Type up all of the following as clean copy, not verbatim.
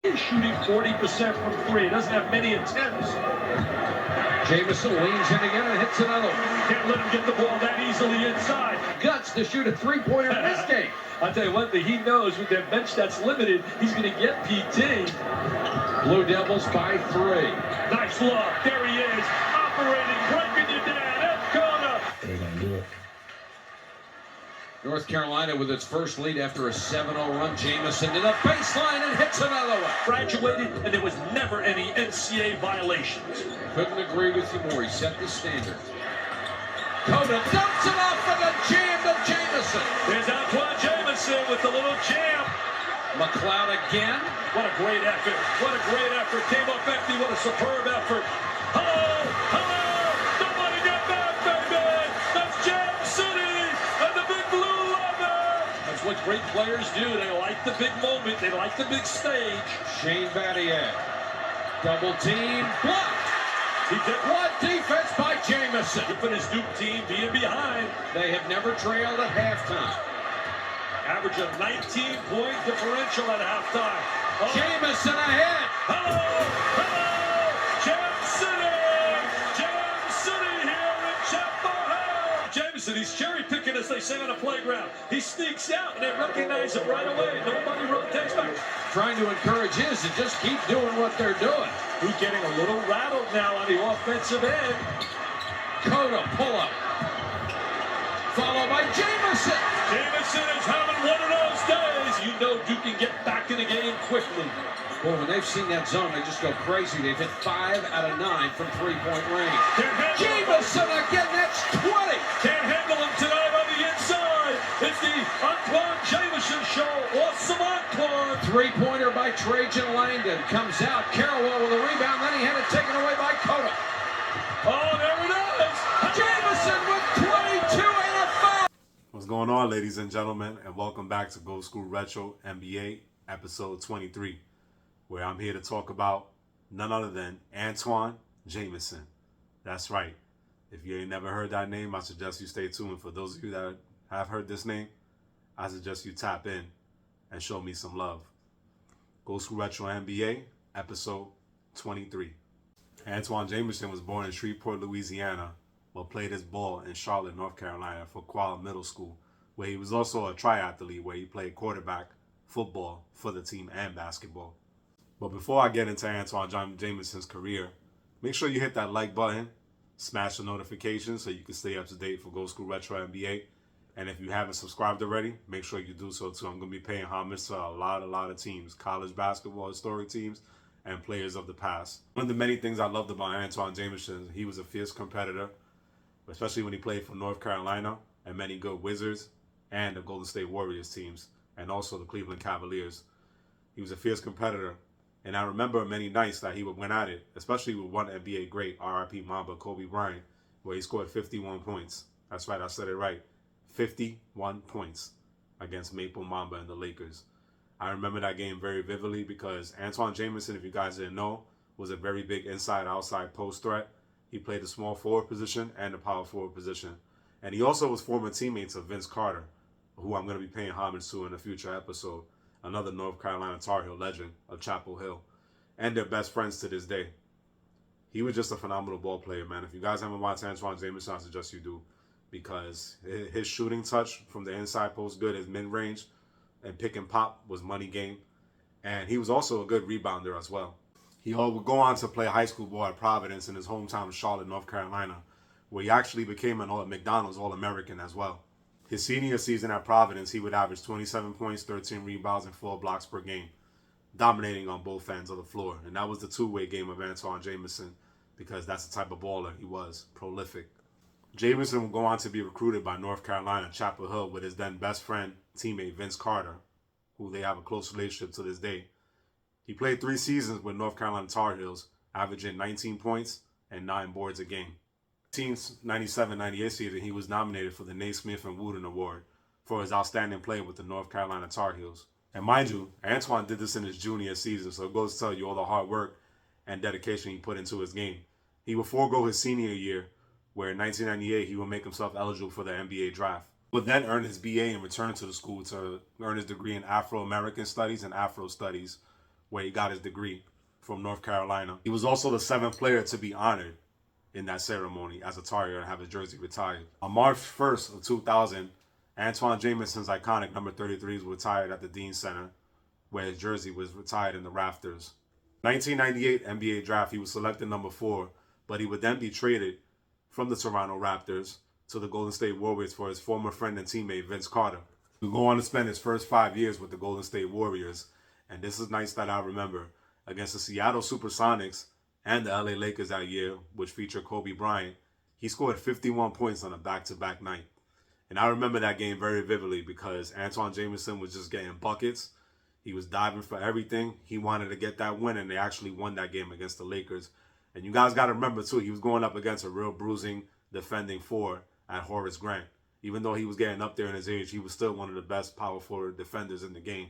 He's shooting 40% from three. He doesn't have many attempts. Jamison leans in again and hits another one. Can't let him get the ball that easily inside. Guts to shoot a three-pointer in this game. I'll tell you one thing, he knows with that bench that's limited, he's going to get PT. Blue Devils by 3. Nice look. There he is. Operating, breaking you down. Antawn. They're going to do it. North Carolina with its first lead after a 7-0 run. Jamison to the baseline and hits another one. Graduated, and there was never any NCAA violations. Couldn't agree with you more. He set the standard. Coda dumps it off for the jam to Jamison. There's Antawn Jamison with the little jam. McLeod again. What a great effort. What a great effort. Came up empty. What a superb effort. Hello! Hello! Nobody get back, baby! That's Jam City and the Big Blue Leather! That's what great players do. They like the big moment. They like the big stage. Shane Battier. Double team. Blocked. He did What defense by Jamison. for his Duke team being behind. They have never trailed at halftime. Average of 19-point differential at halftime. Oh. Jamison ahead. Hello! Hello! Jam City! Jam City here in Chapel Hill! Jamison, he's cherry picking as they say on the playground. He sneaks out and they recognize him right away. Nobody rotates back. Trying to encourage his to just keep doing what they're doing. He's getting a little rattled now on the offensive end. Coda pull up. Followed by Jamison. Jamison is having one of those days. You know Duke can get back in the game quickly. Boy, when they've seen that zone, they just go crazy. They've hit 5 out of 9 from three-point range. Jamison again, that's 20. Can't handle him tonight on the inside. It's the Antawn Jamison show. Awesome Antawn. Three-pointer by Trajan Langdon. Comes out. Carroll with a rebound. Then he had it taken away by Coda. Oh, there it is. Jamison with 22 and a foul. What's going on, ladies and gentlemen, and welcome back to Go School Retro NBA, episode 23, where I'm here to talk about none other than Antawn Jamison. That's right. If you ain't never heard that name, I suggest you stay tuned. For those of you that have heard this name, I suggest you tap in and show me some love. Go School Retro NBA, episode 23. Antawn Jamison was born in Shreveport, Louisiana, but played his ball in Charlotte, North Carolina for Quala Middle School, where he was also a triathlete, where he played quarterback, football for the team, and basketball. But before I get into Antawn Jamison's career, make sure you hit that like button, smash the notifications so you can stay up to date for Go School Retro NBA. And if you haven't subscribed already, make sure you do so too. I'm going to be paying homage to a lot of teams, college basketball, historic teams, and players of the past. One of the many things I loved about Antawn Jamison, he was a fierce competitor, especially when he played for North Carolina and many good Wizards and the Golden State Warriors teams, and also the Cleveland Cavaliers. He was a fierce competitor, and I remember many nights that he would win at it, especially with one NBA great, R.I.P. Mamba, Kobe Bryant, where he scored 51 points. That's right, I said it right. 51 points against Maple Mamba and the Lakers. I remember that game very vividly because Antawn Jamison, if you guys didn't know, was a very big inside-outside post threat. He played the small forward position and the power forward position. And he also was former teammates of Vince Carter, who I'm going to be paying homage to in a future episode, another North Carolina Tar Heel legend of Chapel Hill, and they're best friends to this day. He was just a phenomenal ball player, man. If you guys haven't watched Antawn Jamison, I suggest you do, because his shooting touch from the inside post good, his mid-range and pick and pop was money game, and he was also a good rebounder as well. He would go on to play high school ball at Providence in his hometown of Charlotte, North Carolina, where he actually became an McDonald's All-American as well. His senior season at Providence, he would average 27 points, 13 rebounds, and 4 blocks per game, dominating on both ends of the floor. And that was the two-way game of Antawn Jamison, because that's the type of baller he was, prolific. Jamison would go on to be recruited by North Carolina, Chapel Hill, with his then best friend, teammate Vince Carter, who they have a close relationship to this day. He played 3 seasons with North Carolina Tar Heels, averaging 19 points and 9 boards a game. 1997-98 season, he was nominated for the Naismith and Wooden Award for his outstanding play with the North Carolina Tar Heels. And mind you, Antawn did this in his junior season, so it goes to tell you all the hard work and dedication he put into his game. He would forego his senior year, where in 1998 he would make himself eligible for the NBA draft. He would then earn his BA and return to the school to earn his degree in Afro-American Studies and Afro Studies, where he got his degree from North Carolina. He was also the 7th player to be honored in that ceremony as a Tar Heel and have his jersey retired. On March 1st of 2000, Antawn Jamison's iconic number 33 was retired at the Dean Center, where his jersey was retired in the rafters. 1998 NBA draft, he was selected number 4, but he would then be traded from the Toronto Raptors to the Golden State Warriors for his former friend and teammate Vince Carter. He would go on to spend his first 5 years with the Golden State Warriors, and this is nights that I remember, against the Seattle Supersonics and the LA Lakers that year, which featured Kobe Bryant. He scored 51 points on a back-to-back night. And I remember that game very vividly because Antawn Jamison was just getting buckets. He was diving for everything. He wanted to get that win, and they actually won that game against the Lakers. And you guys got to remember, too, he was going up against a real bruising defending 4 at Horace Grant. Even though he was getting up there in his age, he was still one of the best power forward defenders in the game.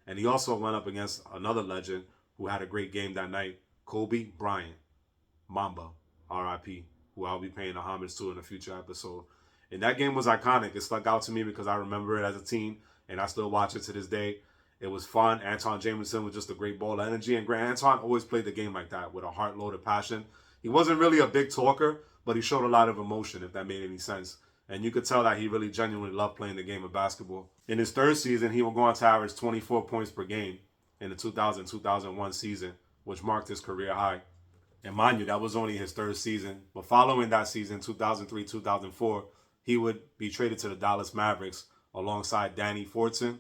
And he also went up against another legend who had a great game that night, Kobe Bryant, Mamba, R.I.P., who I'll be paying a homage to in a future episode. And that game was iconic. It stuck out to me because I remember it as a teen, and I still watch it to this day. It was fun. Antawn Jamison was just a great ball of energy, and Grant Antawn always played the game like that with a heart load of passion. He wasn't really a big talker, but he showed a lot of emotion, if that made any sense. And you could tell that he really genuinely loved playing the game of basketball. In his 3rd season, he would go on to average 24 points per game in the 2000-2001 season, which marked his career high. And mind you, that was only his 3rd season. But following that season, 2003-2004, he would be traded to the Dallas Mavericks alongside Danny Fortson,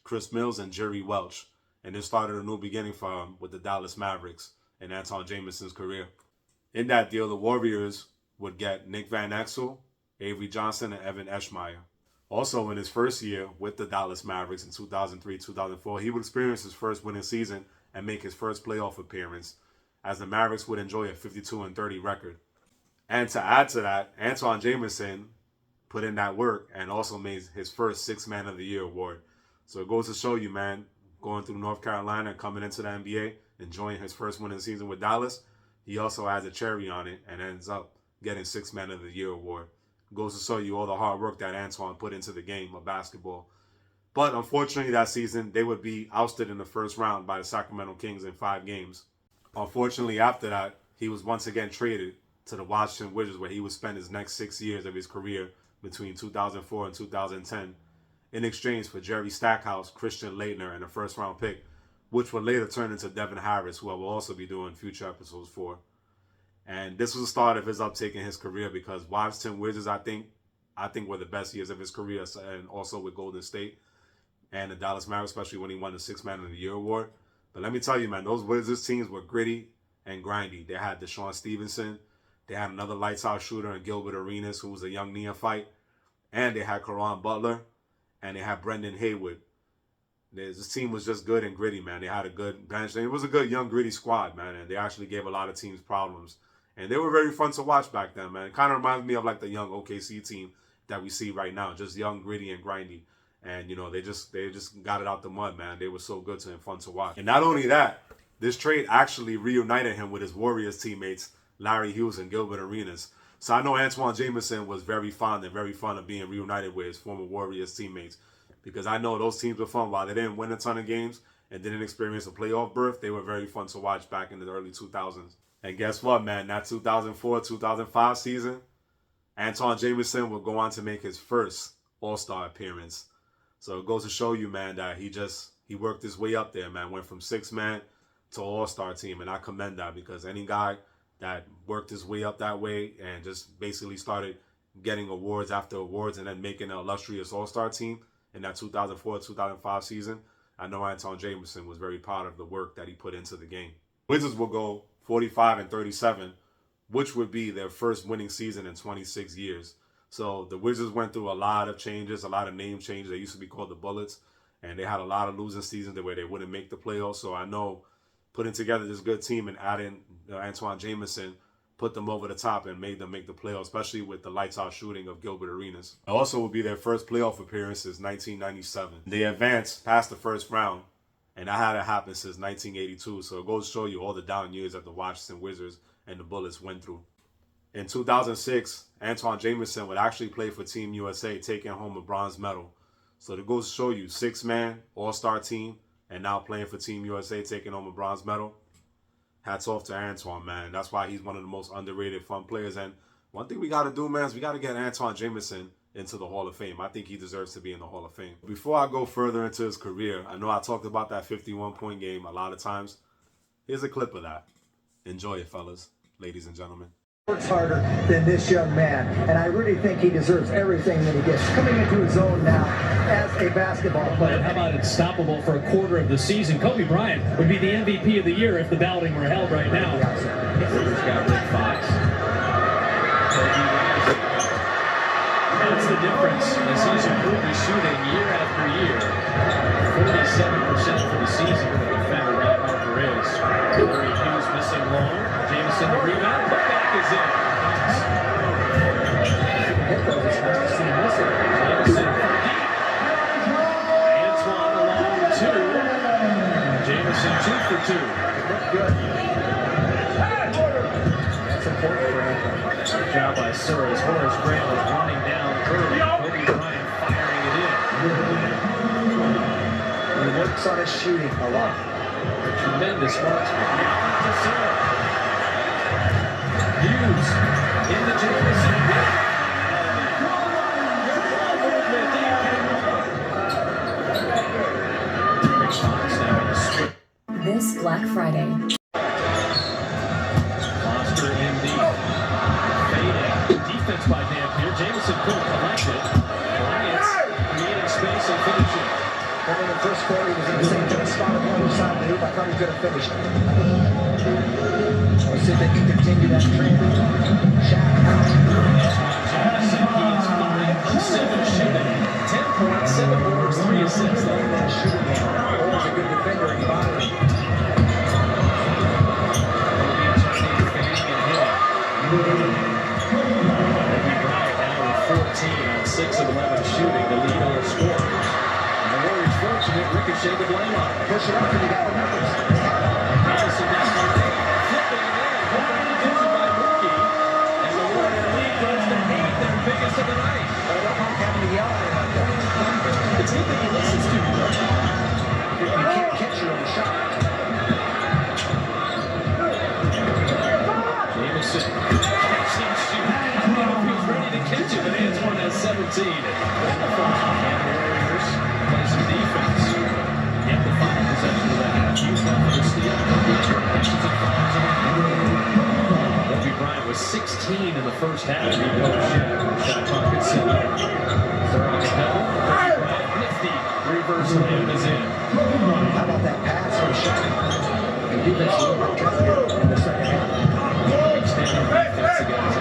Chris Mills, and Jerry Welch. And this started a new beginning for him with the Dallas Mavericks and Antawn Jamison's career. In that deal, the Warriors would get Nick Van Exel, Avery Johnson, and Evan Eschmeyer. Also, in his first year with the Dallas Mavericks in 2003-2004, he would experience his first winning season and make his first playoff appearance, as the Mavericks would enjoy a 52-30 record. And to add to that, Antawn Jamison put in that work and also made his first 6th Man of the Year award. So it goes to show you, man, going through North Carolina and coming into the NBA, enjoying his first winning season with Dallas, he also adds a cherry on it and ends up getting 6th Man of the Year award. Goes to show you all the hard work that Antawn put into the game of basketball. But unfortunately that season, they would be ousted in the first round by the Sacramento Kings in 5 games. Unfortunately, after that, he was once again traded to the Washington Wizards, where he would spend his next 6 years of his career between 2004 and 2010 in exchange for Jerry Stackhouse, Christian Laettner, and a first-round pick, which would later turn into Devin Harris, who I will also be doing future episodes for. And this was the start of his uptake in his career because Washington Wizards, I think were the best years of his career, and also with Golden State and the Dallas Mavericks, especially when he won the 6th Man of the Year award. But let me tell you, man, those Wizards teams were gritty and grindy. They had Deshaun Stevenson. They had another lights-out shooter in Gilbert Arenas, who was a young neophyte. And they had Caron Butler. And they had Brendan Haywood. This team was just good and gritty, man. They had a good bench. It was a good, young, gritty squad, man. And they actually gave a lot of teams problems. And they were very fun to watch back then, man. It kind of reminds me of like the young OKC team that we see right now. Just young, gritty, and grindy. And, you know, they just got it out the mud, man. They were so good and fun to watch. And not only that, this trade actually reunited him with his Warriors teammates, Larry Hughes and Gilbert Arenas. So I know Antawn Jamison was very fond of being reunited with his former Warriors teammates, because I know those teams were fun. While they didn't win a ton of games and didn't experience a playoff berth, they were very fun to watch back in the early 2000s. And guess what, man? That 2004-2005 season, Antawn Jamison would go on to make his first All-Star appearance. So it goes to show you, man, that he worked his way up there, man. Went from 6th man to All-Star team. And I commend that, because any guy that worked his way up that way and just basically started getting awards after awards and then making an illustrious All-Star team in that 2004-2005 season, I know Antawn Jamison was very proud of the work that he put into the game. Wizards will go 45-37, which would be their first winning season in 26 years. So the Wizards went through a lot of changes, a lot of name changes. They used to be called the Bullets, and they had a lot of losing seasons where they wouldn't make the playoffs. So I know putting together this good team and adding Antawn Jamison put them over the top and made them make the playoffs, especially with the lights-out shooting of Gilbert Arenas. It also would be their first playoff appearance since 1997. They advanced past the first round, and that hadn't happened since 1982. So it goes to show you all the down years that the Washington Wizards and the Bullets went through. In 2006, Antawn Jamison would actually play for Team USA, taking home a bronze medal. So it goes to show you, 6-man, all-star team, and now playing for Team USA, taking home a bronze medal. Hats off to Antawn, man. That's why he's one of the most underrated, fun players. And one thing we got to do, man, is we got to get Antawn Jamison into the Hall of Fame. I think he deserves to be in the Hall of Fame. Before I go further into his career, I know I talked about that 51-point game a lot of times. Here's a clip of that. Enjoy it, fellas, ladies and gentlemen. Works harder than this young man, and I really think he deserves everything that he gets. Coming into his own now as a basketball player. How about unstoppable for a quarter of the season? Kobe Bryant would be the MVP of the year if the balloting were held right now. Rivers got Rick Fox. That's the difference. As he's improved his shooting year after year. 47% for the season. The defender Ron Harper is. Larry Hughes missing long. Jamison the rebound. Putback is in. Jamison Antawn along 2. Jamison 2 for 2. That's important for Antawn. Good job by Surratt. Horace Grant was running down early. Kobe Bryant firing it in. He works on his shooting a lot. Tremendous marksman. Hughes in the Jamison. This Black Friday. Foster in deep. Fading. Defense by Dampier. Jamison couldn't collect it. Bryant's creating space and finishing. When in the first quarter, he was in the same kind of spot on the other side of the hoop. I thought he could have finished. We'll see if they can continue that trend. Jamison, he is 5 of 7 shooting. 10 points, 7 boards, 3 assists. That shooting game. Always a good defender in body. Bryant now with 14 on 6 of 11 shooting to lead all scorers. And the Warriors fortunate, Ricochet the blame on. Push it up and you got the numbers. Jamison down the lane, flipping it in, holding the vision by Rookie. And the Warrior lead goes to 8, their biggest of the night. I don't like having to yell at him like that. It's good that he listens to you. You can't catch your own shot. Jamison catching shoot. I don't know if he was ready to catch it, but Antawn has 17. And the Warriors play some defense. Yet the final possession of the half. Hughes now for the steal. Catches and fires it in. Kobe Bryant was 16 in the first half. He goes shot clock at 7. Throwing it hell. Kobe Bryant nifty. Reverse layup is in. How about that pass for a shot? The defense is in the second half. Extending defense against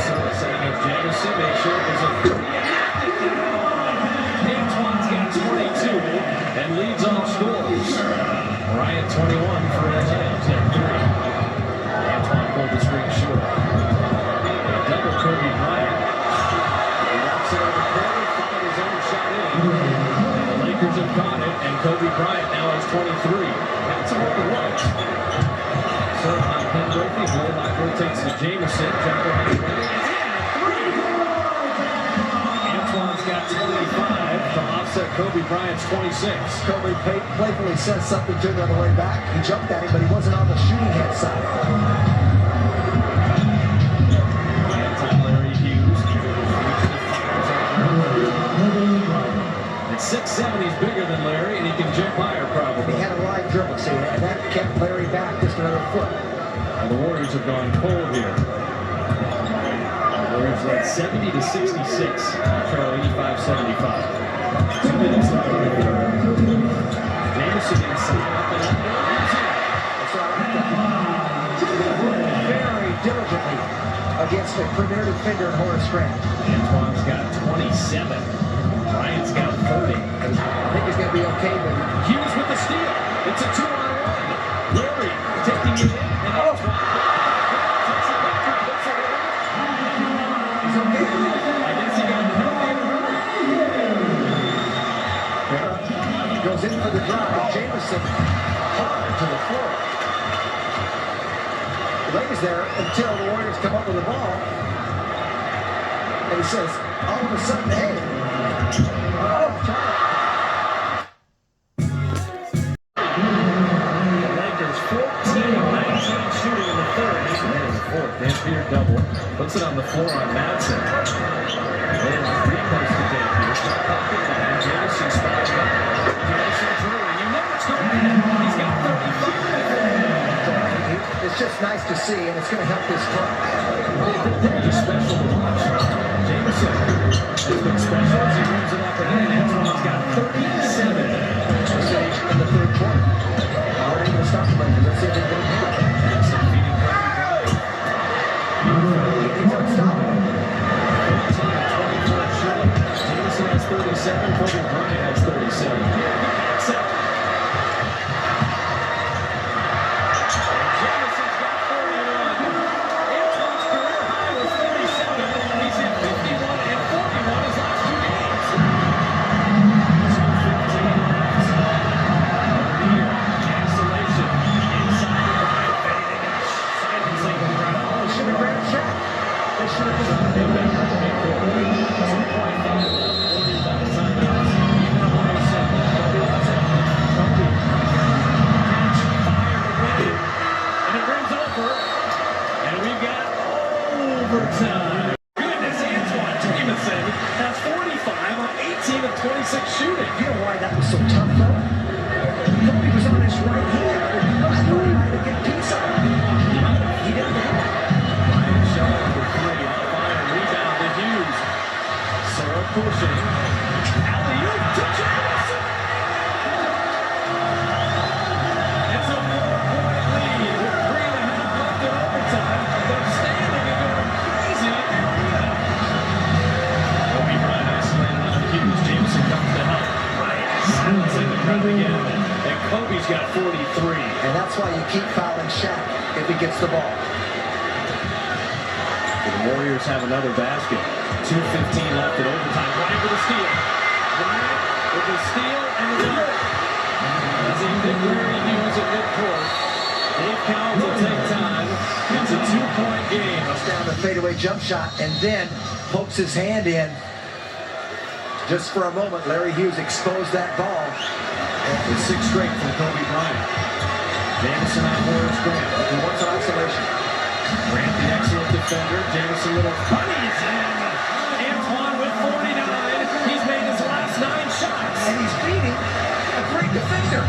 Surratt setting up Jamison. Make sure it was a 3. Antoine's got 22 and leads all scores. Bryant 21 for the Jams at 3. Antawn pulled the string short. Double Kobe Bryant. He walks it over the corner, fired his own shot in. And the Lakers have caught it, and Kobe Bryant now has 23. That's a more than once. Serve on Penberthy. Bullock rotates to Jamison. Jumper on the right. Antoine's got 25 to offset Kobe Bryant's 26. Kobe playfully said something to him on the way back. He jumped at him, but he wasn't on the shooting head side. Larry Hughes. At 6'7", he's bigger than Larry, and he can jump higher probably. He had a live dribble, see, and that kept Larry back just another foot. And the Warriors have gone cold here. The Warriors led 70-66, trail 85-75. 2 minutes left in the third. Jamison inside, up and under. That's right. Very diligently against the premier defender, Horace Grant. Antoine's got 27. Bryant's got 30. I think he's going to be okay with it. Hughes with the steal. It's a 2-on-1. Larry taking it in, and Antoine takes it back and puts it in. He's okay with it. I guess he got penalty and hurt. Goes in for the drive. Jamison hard to the floor. Lays there until the Warriors come up with the ball. And he says, all of a sudden, hey, Dampier double. Puts it on the floor on Madsen. Repost to Dampier. Shot clock at 9. Jamison spotted up. Jamison through. And you know what's going to happen. He's got 35. It's just nice to see, and it's going to help his club. He's special to watch. Jamison has been special as he brings it up and in. Antawn's got 37. Stage in the third quarter. Already going to stop the Lakers. Let's see if they can do it. Madsen feeding He's unstoppable. 24 shooting. Jamison has 37. Kobe Bryant has 37. Backs up. Jamison's got 41. Antawn's career high was 37. He's hit 51 and 41 his last 2 games. 2:15 left. Here, cancellation. Inside to Bryant. Fading and silencing the crowd. They should have grabbed Shaq. They should have just They back up to midcourt. 2.5 left. 45 timeouts. Even a 107. Kobe lets it. Kobe. Catch. Fire to win it. And it brings over. And we've got overtime. Goodness, Antawn Jamison has 45 on 18 of 26 shooting. You know why that was so tough, though? Kobe was on his right hand. I thought he might have get peace on him. He didn't have it. Ryan Shaw for 3 on fire. Rebound to Hughes. Soro pushing. Alley-oop to Jamison. It's a 4-point lead with 3.5 left in overtime. They're standing and going crazy in the arena. Kobe Bryant isolated on Hughes. Jamison comes to help. Bryant silencing the crowd again. And Kobe's got 43. And that's why you keep fouling Shaq if he gets the ball. The Warriors have another basket. 2:15 left in overtime. Bryant with a steal. Bryant with the steal and the dunk. As he think Larry Hughes at midcourt. Dave Cowens will take time. It's a 2-point game. Goes down the fadeaway jump shot and then pokes his hand in. Just for a moment, Larry Hughes exposed that ball. With 6 straight from Kobe Bryant. Jamison on Morris Grant. He wants an isolation. Grant, the excellent defender. Jamison little bunnies in. Antawn with 49. He's made his last 9 shots. And he's beating a great defender.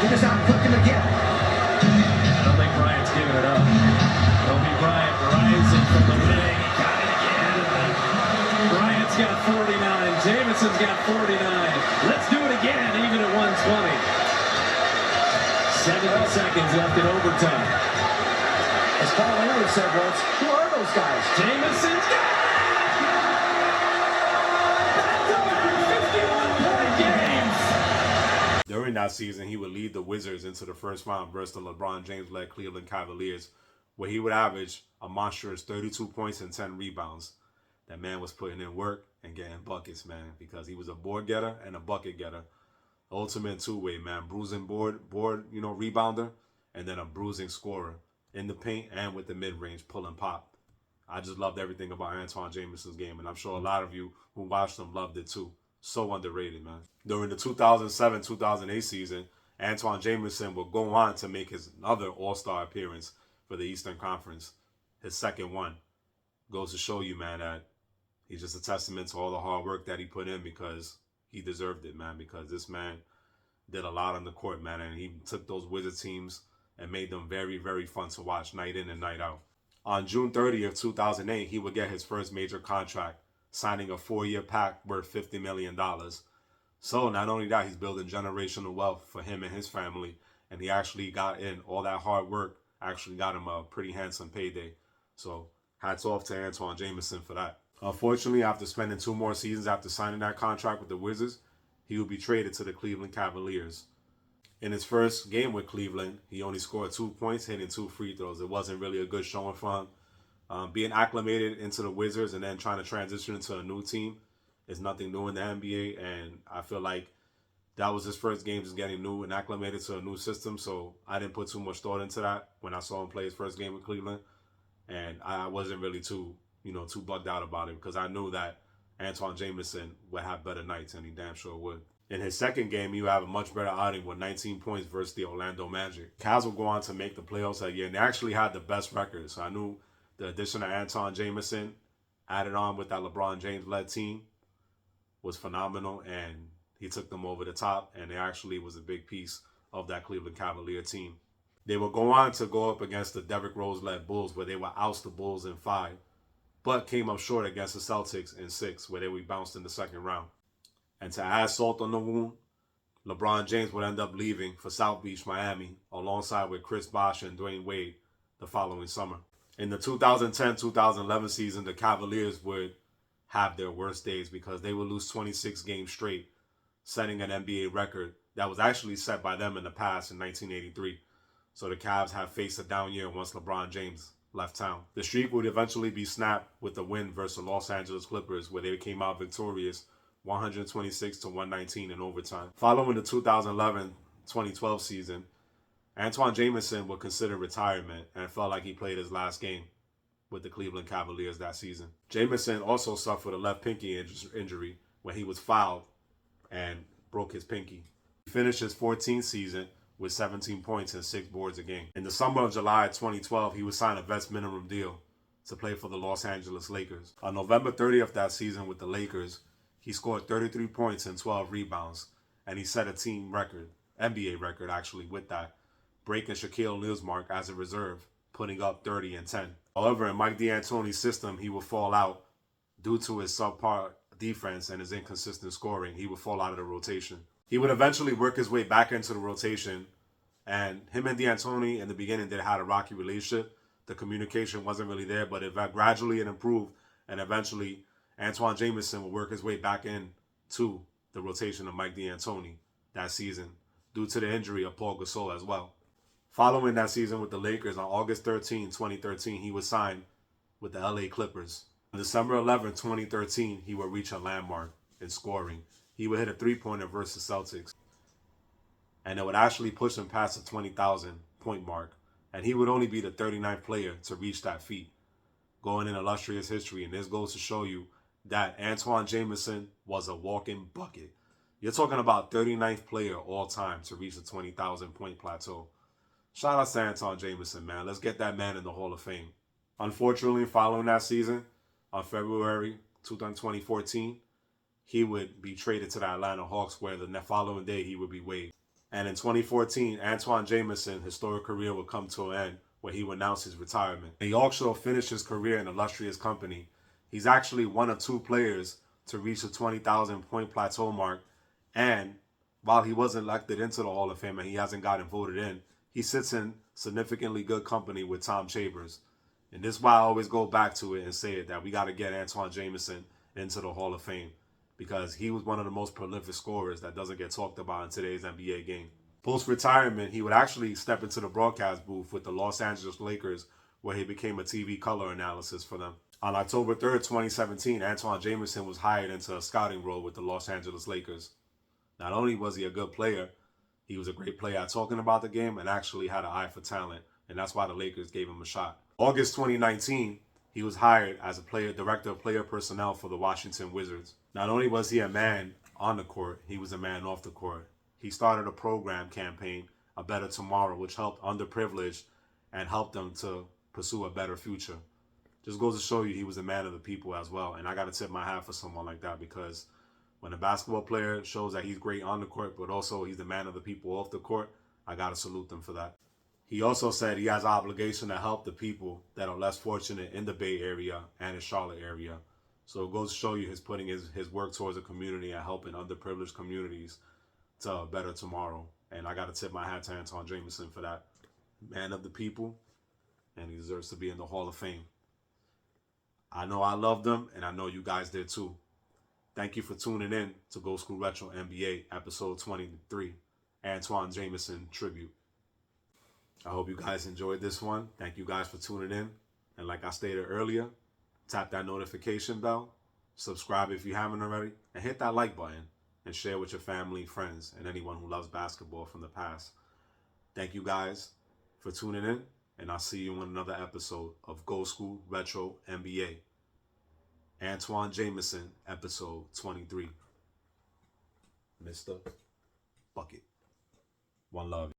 He just outcooked him again. I don't think Bryant's giving it up. Kobe Bryant rising from the wing. He got it again. Bryant's got 49. Jamison's got 49. Let's do it again, even at 120. 70 seconds left in overtime. As Paul Landry said once, who are those guys? Jamison's got back-to-back 51-point games. During that season, he would lead the Wizards into the first round versus the LeBron James-led Cleveland Cavaliers, where he would average a monstrous 32 points and 10 rebounds. That man was putting in work and getting buckets, man, because he was a board getter and a bucket getter. Ultimate two-way, man. Bruising board, rebounder, and then a bruising scorer in the paint and with the mid-range pull and pop. I just loved everything about Antawn Jamison's game, and I'm sure a lot of you who watched him loved it too. So underrated, man. During the 2007-2008 season, Antawn Jamison would go on to make his another All-Star appearance for the Eastern Conference, his second one. Goes to show you, man, that he's just a testament to all the hard work that he put in, because he deserved it, man, because this man did a lot on the court, man, and he took those Wizard teams and made them very, very fun to watch night in and night out. On June 30th, 2008, he would get his first major contract, signing a 4-year pact worth $50 million. So not only that, he's building generational wealth for him and his family, and he actually got in all that hard work, actually got him a pretty handsome payday. So hats off to Antawn Jamison for that. Unfortunately, after spending 2 more seasons after signing that contract with the Wizards, he would be traded to the Cleveland Cavaliers. In his first game with Cleveland, he only scored 2 points, hitting 2 free throws. It wasn't really a good showing for him. Being acclimated into the Wizards and then trying to transition into a new team is nothing new in the NBA, and I feel like that was his first game, just getting new and acclimated to a new system, so I didn't put too much thought into that when I saw him play his first game with Cleveland, and I wasn't really too bugged out about it, because I knew that Antawn Jamison would have better nights, and he damn sure would. In his second game, he would have a much better outing with 19 points versus the Orlando Magic. Cavs would go on to make the playoffs that year, and they actually had the best record, so I knew The addition of Antawn Jamison added on with that LeBron James-led team was phenomenal, and he took them over the top, and it actually was a big piece of that Cleveland Cavalier team. They would go on to go up against the Derrick Rose-led Bulls, where they would oust the Bulls in 5, but came up short against the Celtics in 6, where they would bounce in the second round. And to add salt on the wound, LeBron James would end up leaving for South Beach, Miami, alongside with Chris Bosh and Dwayne Wade the following summer. In the 2010-2011 season, the Cavaliers would have their worst days because they would lose 26 games straight, setting an NBA record that was actually set by them in the past in 1983. So the Cavs have faced a down year once LeBron James left town. The streak would eventually be snapped with the win versus the Los Angeles Clippers, where they came out victorious 126-119 in overtime. Following the 2011-2012 season, Antawn Jamison would consider retirement and felt like he played his last game with the Cleveland Cavaliers that season. Jamison also suffered a left pinky injury when he was fouled and broke his pinky. He finished his 14th season with 17 points and 6 boards a game. In the summer of July 2012, he would sign a vets minimum deal to play for the Los Angeles Lakers. On November 30th that season with the Lakers, he scored 33 points and 12 rebounds, and he set a team record, NBA record actually, with that, breaking Shaquille O'Neal's mark as a reserve, putting up 30 and 10. However, in Mike D'Antoni's system, he would fall out due to his subpar defense and his inconsistent scoring. He would fall out of the rotation. He would eventually work his way back into the rotation, and him and D'Antoni in the beginning, they had a rocky relationship. The communication wasn't really there, but gradually it improved, and eventually Antawn Jamison would work his way back into the rotation of Mike D'Antoni that season due to the injury of Paul Gasol as well. Following that season with the Lakers, on August 13, 2013, he was signed with the LA Clippers. On December 11, 2013, he would reach a landmark in scoring. He would hit a three-pointer versus Celtics, and it would actually push him past the 20,000 point mark, and he would only be the 39th player to reach that feat, going in illustrious history. And this goes to show you that Antawn Jamison was a walking bucket. You're talking about 39th player all time to reach the 20,000 point plateau. Shout out to Antawn Jamison, man. Let's get that man in the Hall of Fame. Unfortunately, following that season, on February 2014, he would be traded to the Atlanta Hawks, where the following day he would be waived. And in 2014, Antawn Jamison' historic career would come to an end, where he would announce his retirement. He also finished his career in illustrious company. He's actually one of 2 players to reach the 20,000 point plateau mark. And while he wasn't elected into the Hall of Fame and he hasn't gotten voted in, he sits in significantly good company with Tom Chambers. And this is why I always go back to it and say it, that we got to get Antawn Jamison into the Hall of Fame, because he was one of the most prolific scorers that doesn't get talked about in today's NBA game. Post-retirement, he would actually step into the broadcast booth with the Los Angeles Lakers, where he became a TV color analysis for them. On October 3rd, 2017, Antawn Jamison was hired into a scouting role with the Los Angeles Lakers. Not only was he a good player, he was a great player at talking about the game and actually had an eye for talent, and that's why the Lakers gave him a shot. August 2019, he was hired as a director of player personnel for the Washington Wizards. Not only was he a man on the court, he was a man off the court. He started a program campaign, A Better Tomorrow, which helped underprivileged and helped them to pursue a better future. Just goes to show you he was a man of the people as well. And I got to tip my hat for someone like that, because when a basketball player shows that he's great on the court, but also he's the man of the people off the court, I got to salute them for that. He also said he has an obligation to help the people that are less fortunate in the Bay Area and the Charlotte area. So it goes to show you his putting his work towards the community and helping underprivileged communities to a better tomorrow. And I got to tip my hat to Antawn Jamison for that. Man of the people, and he deserves to be in the Hall of Fame. I know I loved him, and I know you guys did too. Thank you for tuning in to Go School Retro NBA episode 23, Antawn Jamison Tribute. I hope you guys enjoyed this one. Thank you guys for tuning in. And like I stated earlier, tap that notification bell, subscribe if you haven't already, and hit that like button, and share with your family, friends, and anyone who loves basketball from the past. Thank you guys for tuning in, and I'll see you in another episode of Go School Retro NBA. Antawn Jamison, episode 23. Mr. Bucket. One love.